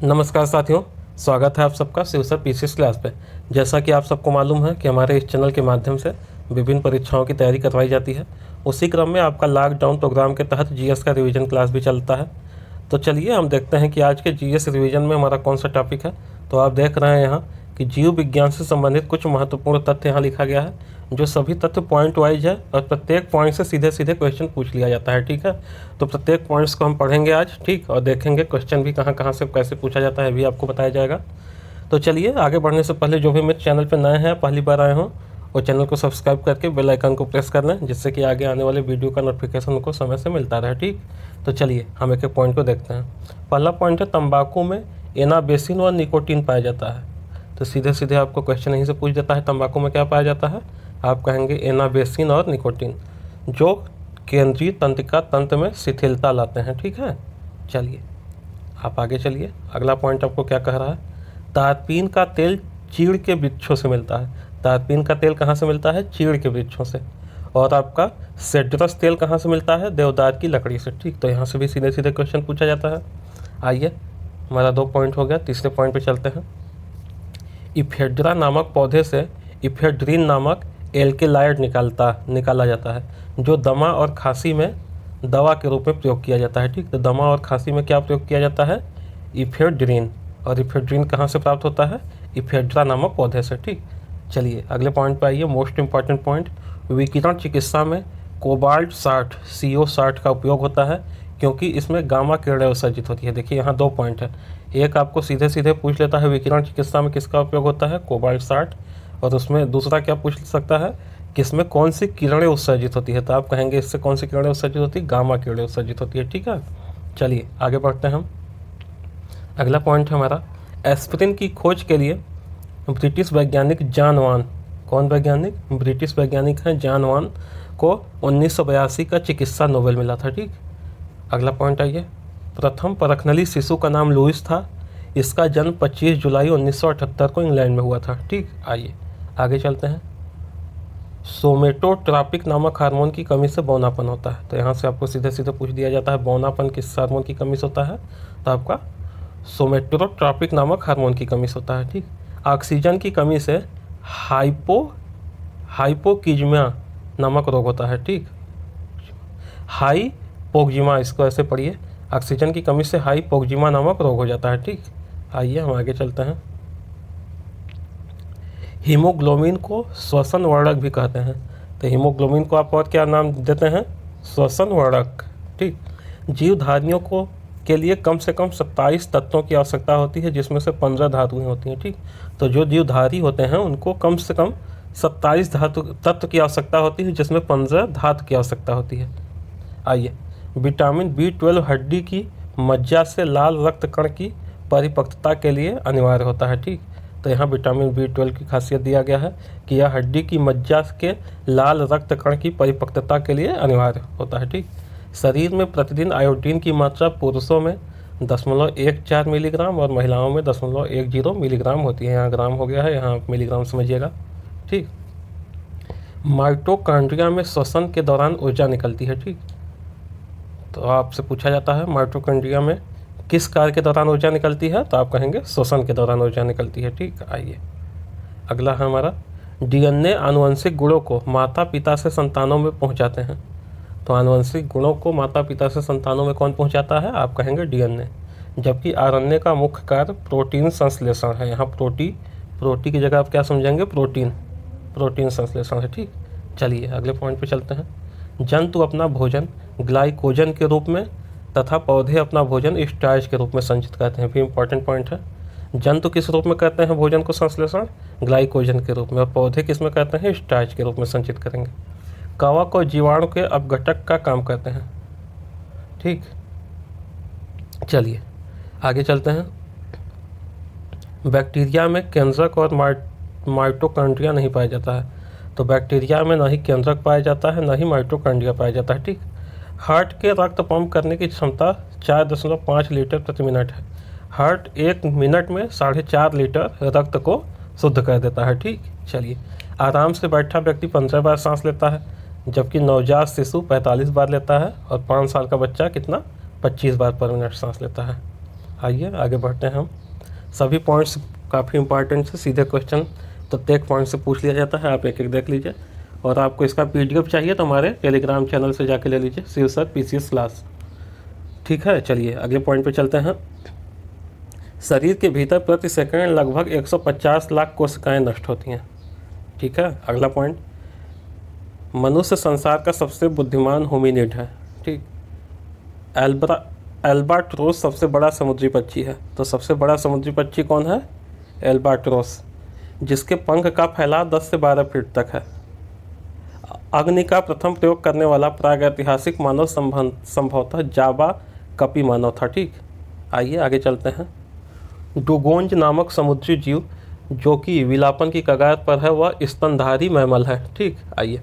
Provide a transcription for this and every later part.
नमस्कार साथियों, स्वागत है आप सबका शिव सर पीसीएस क्लास पे। जैसा कि आप सबको मालूम है कि हमारे इस चैनल के माध्यम से विभिन्न परीक्षाओं की तैयारी करवाई जाती है। उसी क्रम में आपका लॉकडाउन प्रोग्राम के तहत जीएस का रिवीजन क्लास भी चलता है। तो चलिए हम देखते हैं कि आज के जीएस रिवीजन में हमारा कौन सा टॉपिक है। तो आप देख रहे हैं यहाँ कि जीव विज्ञान से संबंधित कुछ महत्वपूर्ण तथ्य यहाँ लिखा गया है, जो सभी तथ्य पॉइंट वाइज है और प्रत्येक पॉइंट से सीधे सीधे क्वेश्चन पूछ लिया जाता है। ठीक है, तो प्रत्येक पॉइंट्स को हम पढ़ेंगे आज, ठीक, और देखेंगे क्वेश्चन भी कहाँ कहाँ से कैसे पूछा जाता है भी आपको बताया जाएगा। तो चलिए आगे बढ़ने से पहले जो भी मेरे चैनल पर नए हैं, पहली बार आए हों, और चैनल को सब्सक्राइब करके बेल आइकन को प्रेस कर लें, जिससे कि आगे आने वाले वीडियो का नोटिफिकेशन उनको समय से मिलता रहे। ठीक, तो चलिए हम एक एक पॉइंट को देखते हैं। पहला पॉइंट है, तंबाकू में एनाबेसिन और निकोटीन पाया जाता है। तो सीधे सीधे आपको क्वेश्चन यहीं से पूछ देता है, तंबाकू में क्या पाया जाता है? आप कहेंगे एनाबेसिन और निकोटीन, जो केंद्रीय तंत्रिका तंत्र में शिथिलता लाते हैं। ठीक है, चलिए आप आगे चलिए। अगला पॉइंट आपको क्या कह रहा है? तारपीन का तेल चीड़ के वृक्षों से मिलता है। तारपीन का तेल कहाँ से मिलता है? चीड़ के वृक्षों से। और आपका सेड्रस तेल कहाँ से मिलता है? देवदार की लकड़ी से। ठीक, तो यहाँ से भी सीधे सीधे क्वेश्चन पूछा जाता है। आइए, हमारा 2 पॉइंट हो गया, तीसरे पॉइंट पे चलते हैं। इफेड्रा नामक पौधे से इफेड्रीन नामक एल्केलाइड निकाला जाता है, जो दमा और खांसी में दवा के रूप में प्रयोग किया जाता है। ठीक, तो दमा और खांसी में क्या प्रयोग किया जाता है? इफेड्रीन। और इफेड्रीन कहाँ से प्राप्त होता है? इफेड्रा नामक पौधे से। ठीक, चलिए अगले पॉइंट पे आइए, मोस्ट इंपॉर्टेंट पॉइंट। विकिरण चिकित्सा में कोबाल्ट 60 CO60 का उपयोग होता है, क्योंकि इसमें गामा किरणें उत्सर्जित होती है। देखिए यहाँ 2 पॉइंट है, एक आपको सीधे सीधे पूछ लेता है विकिरण चिकित्सा में किसका उपयोग होता है? कोबाल्ट 60। और उसमें दूसरा क्या पूछ सकता है, किसमें कौन सी किरणें उत्सर्जित होती है? तो आप कहेंगे इससे कौन सी किरणें उत्सर्जित होती है? गामा किरणें उत्सर्जित होती है। ठीक है, चलिए आगे बढ़ते हैं हम। अगला पॉइंट है हमारा, एस्पिरिन की खोज के लिए ब्रिटिश वैज्ञानिक जॉन वान, कौन वैज्ञानिक? ब्रिटिश वैज्ञानिक हैं जॉन वान, को 1982 का चिकित्सा नोबेल मिला था। ठीक, अगला पॉइंट आइए। प्रथम परखनली शिशु का नाम लुइस था। इसका जन्म 25 जुलाई 1978 को इंग्लैंड में हुआ था। ठीक, आइए आगे चलते हैं। सोमेटोट्रॉपिक नामक हार्मोन की कमी से बौनापन होता है। तो यहाँ से आपको सीधे सीधे पूछ दिया जाता है, बौनापन किस हार्मोन की कमी से होता है? तो आपका सोमेटोट्रॉपिक नामक हार्मोन की कमी से होता है। ठीक, ऑक्सीजन की कमी से हाइपोकिज्मिया नामक रोग होता है। ठीक, हाइपोक्जिमा, इसको ऐसे पढ़िए, ऑक्सीजन की कमी से हाइपोक्जिमा नामक रोग हो जाता है। ठीक, आइए हम आगे चलते हैं। हीमोग्लोबिन को श्वसन वर्धक भी कहते हैं। तो हीमोग्लोबिन को आप और क्या नाम देते हैं? श्वसन वर्धक। ठीक, जीवधारियों को के लिए कम से कम 27 तत्वों की आवश्यकता होती है, जिसमें से 15 धातुएं होती हैं। ठीक, तो जो जीवधारी होते हैं उनको कम से कम 27 तत्व की आवश्यकता होती है, जिसमें 15 धातु की आवश्यकता होती है। आइए, विटामिन B12 हड्डी की मज्जा से लाल रक्त कण की परिपक्वता के लिए अनिवार्य होता है। ठीक, तो यहाँ विटामिन B12 की खासियत दिया गया है कि यह हड्डी की मज्जा के लाल रक्त कण की परिपक्वता के लिए अनिवार्य होता है। ठीक, शरीर में प्रतिदिन आयोडीन की मात्रा पुरुषों में 0.14 मिलीग्राम और महिलाओं में 0.10 मिलीग्राम होती है। यहाँ ग्राम हो गया है, यहाँ आप मिलीग्राम समझिएगा। ठीक, माइटोकॉन्ड्रिया में श्वसन के दौरान ऊर्जा निकलती है। ठीक, तो आपसे पूछा जाता है माइटोकॉन्ड्रिया में किस कार्य के दौरान ऊर्जा निकलती है? तो आप कहेंगे श्वसन के दौरान ऊर्जा निकलती है। ठीक, आइए अगला है हमारा, DNA आनुवंशिक गुणों को माता पिता से संतानों में पहुंचाते हैं। तो आनुवंशिक गुणों को माता पिता से संतानों में कौन पहुंचाता है? आप कहेंगे DNA। जबकि RNA का मुख्य कार्य प्रोटीन संश्लेषण है। यहाँ प्रोटी की जगह आप क्या समझेंगे? प्रोटीन संश्लेषण है। ठीक, चलिए अगले पॉइंट पे चलते हैं। जंतु अपना भोजन ग्लाइकोजन के रूप में तथा पौधे अपना भोजन स्टार्च के रूप में संचित करते हैं। भी इंपॉर्टेंट पॉइंट है। जंतु किस रूप में करते हैं भोजन को संश्लेषण? ग्लाइकोजन के रूप में। और पौधे किस में करते हैं? स्टार्च के रूप में संचित करेंगे। कवक और जीवाणु के अपघटक का काम करते हैं। ठीक, चलिए आगे चलते हैं। बैक्टीरिया में केंद्रक और माइटोकॉन्ड्रिया नहीं पाया जाता है। तो बैक्टीरिया में ना ही केंद्रक पाया जाता है, ना ही माइटोकॉन्ड्रिया पाया जाता है। ठीक, हार्ट के रक्त पंप करने की क्षमता 4.5 लीटर प्रति मिनट है। हार्ट 1 मिनट में 4.5 लीटर रक्त को शुद्ध कर देता है। ठीक, चलिए आराम से बैठा व्यक्ति 15 बार सांस लेता है, जबकि नवजात शिशु 45 बार लेता है, और 5 साल का बच्चा कितना? 25 बार पर मिनट सांस लेता है। आइए आगे बढ़ते हैं हम। सभी पॉइंट्स काफ़ी इंपॉर्टेंट है, सीधे क्वेश्चन प्रत्येक पॉइंट से पूछ लिया जाता है, आप एक एक देख लीजिए। और आपको इसका PDF चाहिए तो हमारे टेलीग्राम चैनल से जाके ले लीजिए, शिव सर PCS क्लास। ठीक है, चलिए अगले पॉइंट पे चलते हैं। शरीर के भीतर प्रति सेकंड लगभग 150 लाख कोशिकाएं नष्ट होती हैं। ठीक है, अगला पॉइंट, मनुष्य संसार का सबसे बुद्धिमान होमिनिड है। ठीक, एल्बाट्रोस सबसे बड़ा समुद्री पक्षी है। तो सबसे बड़ा समुद्री पक्षी कौन है? एल्बाट्रोस, जिसके पंख का फैलाव 10 से 12 फीट तक है। अग्नि का प्रथम प्रयोग करने वाला प्रागैतिहासिक मानव संभवतः जावा कपी मानव था। ठीक, आइए आगे चलते हैं। डुगोंज नामक समुद्री जीव जो कि विलापन की कगार पर है, वह स्तनधारी मैमल है। ठीक, आइए।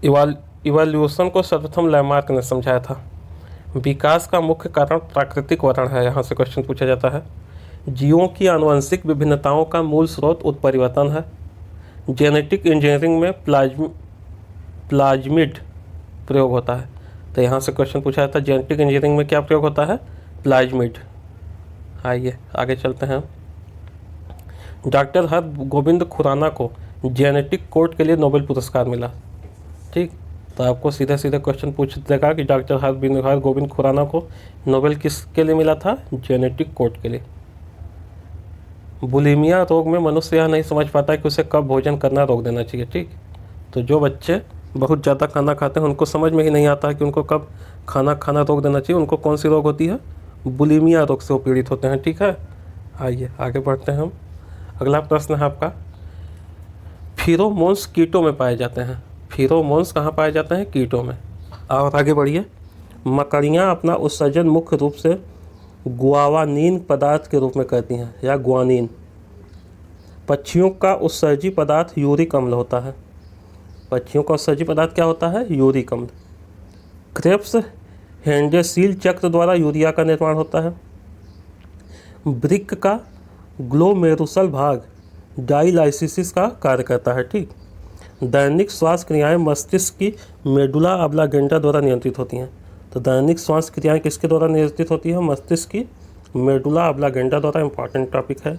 इवोल्यूशन को सर्वप्रथम लैमार्क ने समझाया था। विकास का मुख्य कारण प्राकृतिक वर्ण है, यहाँ से क्वेश्चन पूछा जाता है। जीवों की आनुवंशिक विभिन्नताओं का मूल स्रोत उत्परिवर्तन है। जेनेटिक इंजीनियरिंग में प्लाज्मिड प्रयोग होता है। तो यहाँ से क्वेश्चन पूछा जाता है, जेनेटिक इंजीनियरिंग में क्या प्रयोग होता है? प्लाज्मिड। आइए आगे चलते हैं। डॉक्टर हरगोविंद खुराना को जेनेटिक कोड के लिए नोबेल पुरस्कार मिला। ठीक, तो आपको सीधे सीधे क्वेश्चन पूछ देगा कि डॉक्टर हरगोविंद खुराना को नोबेल किसके लिए मिला था? जेनेटिक कोड के लिए। बुलिमिया रोग में मनुष्य यह नहीं समझ पाता कि उसे कब भोजन करना रोक देना चाहिए। ठीक, तो जो बच्चे बहुत ज़्यादा खाना खाते हैं उनको समझ में ही नहीं आता कि उनको कब खाना रोक देना चाहिए। उनको कौन सी रोग होती है? बुलिमिया रोग से वो पीड़ित होते हैं। ठीक है, आइए आगे बढ़ते हैं हम। अगला प्रश्न है आपका, फेरोमोन्स कीटों में पाए जाते हैं। फेरोमोन्स कहाँ पाए जाते हैं? कीटों में। और आगे बढ़िए। मकड़ियाँ अपना उत्सर्जन मुख्य रूप से गुआवानीन पदार्थ के रूप में करती हैं, या गुआनीन। पक्षियों का उत्सर्जी पदार्थ यूरिक अम्ल होता है। पक्षियों का उत्सर्जी पदार्थ क्या होता है? यूरिक अम्ल। क्रेप्स हेंडेसील चक्र द्वारा यूरिया का निर्माण होता है। वृक्क का ग्लोमेरुसल भाग डाइलाइसिस का कार्य करता है। ठीक, दैनिक श्वास क्रियाएं मस्तिष्क की मेडुला ऑब्लांगेटा द्वारा नियंत्रित होती हैं। तो दैनिक श्वास क्रियाएं किसके द्वारा नियंत्रित होती है? मस्तिष्क की मेडुला ऑब्लांगेटा द्वारा। इंपॉर्टेंट टॉपिक है।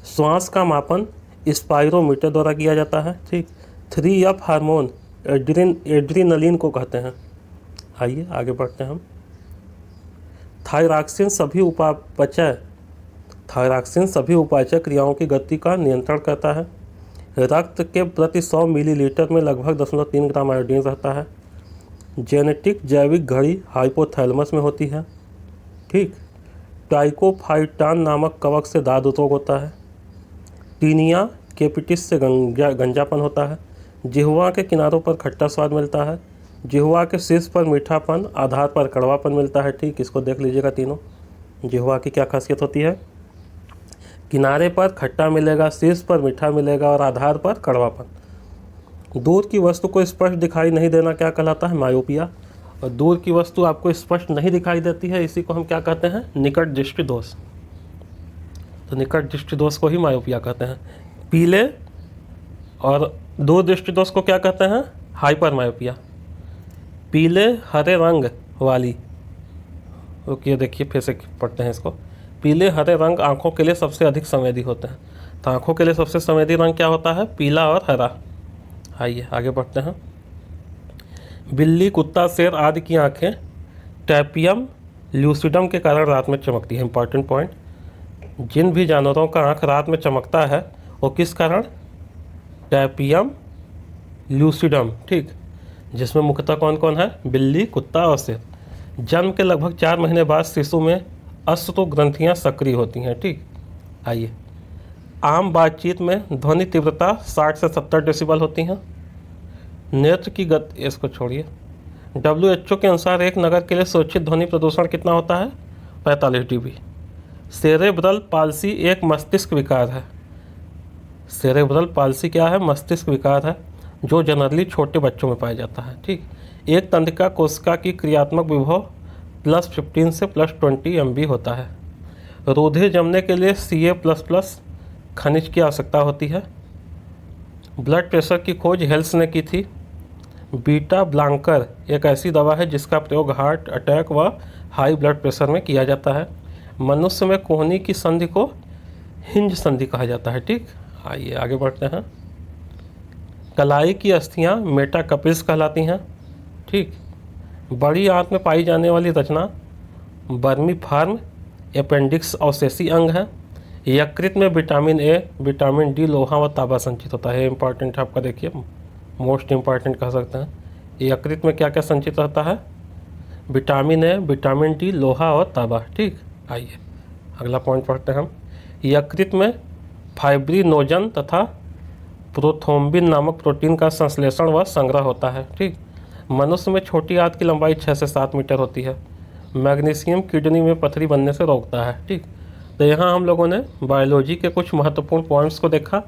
श्वास का मापन स्पाइरोमीटर द्वारा किया जाता है। ठीक, 3F हार्मोन एड्रीनलिन को कहते हैं। आइए आगे बढ़ते हैं हम। थायरॉक्सिन सभी उपापचय क्रियाओं की गति का नियंत्रण करता है। रक्त के प्रति 100 मिलीलीटर में लगभग 0.3 ग्राम आयोडीन रहता है। जेनेटिक जैविक घड़ी हाइपोथैलेमस में होती है। ठीक, टाइकोफाइटान नामक कवक से दाद रोग होता है। टीनिया कैपिटिस से गंजापन होता है। जिह्वा के किनारों पर खट्टा स्वाद मिलता है। जिह्वा के शीर्ष पर मीठापन, आधार पर कड़वापन मिलता है। ठीक, इसको देख लीजिएगा तीनों। जिह्वा की क्या खासियत होती है? किनारे पर खट्टा मिलेगा, शीर्ष पर मीठा मिलेगा और आधार पर कड़वापन। दूर की वस्तु को स्पष्ट दिखाई नहीं देना क्या कहलाता है? मायोपिया। और दूर की वस्तु आपको स्पष्ट नहीं दिखाई देती है, इसी को हम क्या कहते हैं? निकट दृष्टि दोष। तो निकट दृष्टि दोष को ही मायोपिया कहते हैं। पीले और दूर दृष्टि दोष को क्या कहते हैं? Hyper myopia. पीले हरे रंग वाली, ओके देखिए फिर से पढ़ते हैं इसको। पीले हरे रंग आँखों के लिए सबसे अधिक संवेदी होते हैं। तो आँखों के लिए सबसे संवेदी रंग क्या होता है? पीला और हरा। आइए आगे बढ़ते हैं। बिल्ली, कुत्ता, शेर आदि की आँखें टैपियम ल्यूसिडम के कारण रात में चमकती है। इंपॉर्टेंट पॉइंट, जिन भी जानवरों का आँख रात में चमकता है वो किस कारण? टैपियम ल्यूसिडम। ठीक, जिसमें मुख्यतः कौन कौन है? बिल्ली, कुत्ता और शेर। जन्म के लगभग 4 महीने बाद शिशु में अश्रु ग्रंथियाँ सक्रिय होती हैं। ठीक, आइए। आम बातचीत में ध्वनि तीव्रता 60 से 70 डेसिबल होती हैं। नेत्र की गति, इसको छोड़िए। WHO के अनुसार एक नगर के लिए सुरक्षित ध्वनि प्रदूषण कितना होता है? 45 dB। सेरेब्रल पाल्सी एक मस्तिष्क विकार है। सेरेब्रल पाल्सी क्या है? मस्तिष्क विकार है जो जनरली छोटे बच्चों में पाया जाता है। ठीक, एक तंत्रिका कोशिका की क्रियात्मक विभव +15 से +20 MB होता है। रुधिर जमने के लिए Ca++ खनिज की आवश्यकता होती है। ब्लड प्रेशर की खोज हेल्स ने की थी। बीटा ब्लॉकर एक ऐसी दवा है जिसका प्रयोग हार्ट अटैक व हाई ब्लड प्रेशर में किया जाता है। मनुष्य में कोहनी की संधि को हिंज संधि कहा जाता है। ठीक, आइए आगे बढ़ते हैं। कलाई की अस्थियाँ मेटाकार्पस कहलाती हैं। ठीक, बड़ी आंत में पाई जाने वाली रचना वर्मीफॉर्म अपेंडिक्स अवशेषी अंग है। यकृत में विटामिन ए, विटामिन डी, लोहा व तांबा संचित होता है। इंपॉर्टेंट है आपका, देखिए मोस्ट इम्पॉर्टेंट कह सकते हैं। यकृत में क्या क्या संचित रहता है? विटामिन ए, विटामिन डी, लोहा और तांबा। ठीक, आइए अगला पॉइंट पढ़ते हैं हम। यकृत में फाइब्रिनोजन तथा प्रोथ्रोम्बिन नामक प्रोटीन का संश्लेषण व संग्रह होता है। ठीक, मनुष्य में छोटी आंत की लंबाई 6 से 7 मीटर होती है। मैग्नीशियम किडनी में पथरी बनने से रोकता है। ठीक, तो यहाँ हम लोगों ने बायोलॉजी के कुछ महत्वपूर्ण पॉइंट्स को देखा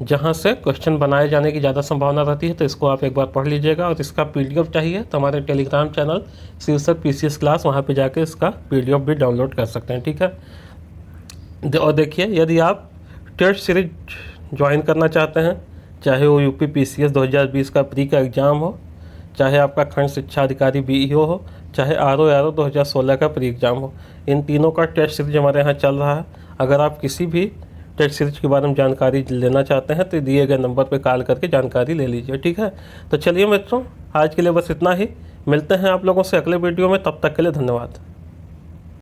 जहाँ से क्वेश्चन बनाए जाने की ज़्यादा संभावना रहती है। तो इसको आप एक बार पढ़ लीजिएगा, और इसका PDF चाहिए तो हमारे टेलीग्राम चैनल शिवसर PCS क्लास, वहाँ पे जाके इसका PDF भी डाउनलोड कर सकते हैं। ठीक है, और देखिए यदि आप टेस्ट सीरीज ज्वाइन करना चाहते हैं, चाहे वो UP PCS 2020 का प्री का एग्ज़ाम हो, चाहे आपका खंड शिक्षा अधिकारी BEO हो, चाहे RO 2016 का प्री एग्ज़ाम हो, इन तीनों का टेस्ट सीरीज हमारे यहाँ चल रहा है। अगर आप किसी भी टेस्ट सीरीज के बारे में जानकारी लेना चाहते हैं तो दिए गए नंबर पर कॉल करके जानकारी ले लीजिए। ठीक है, तो चलिए मित्रों, आज के लिए बस इतना ही। मिलते हैं आप लोगों से अगले वीडियो में, तब तक के लिए धन्यवाद।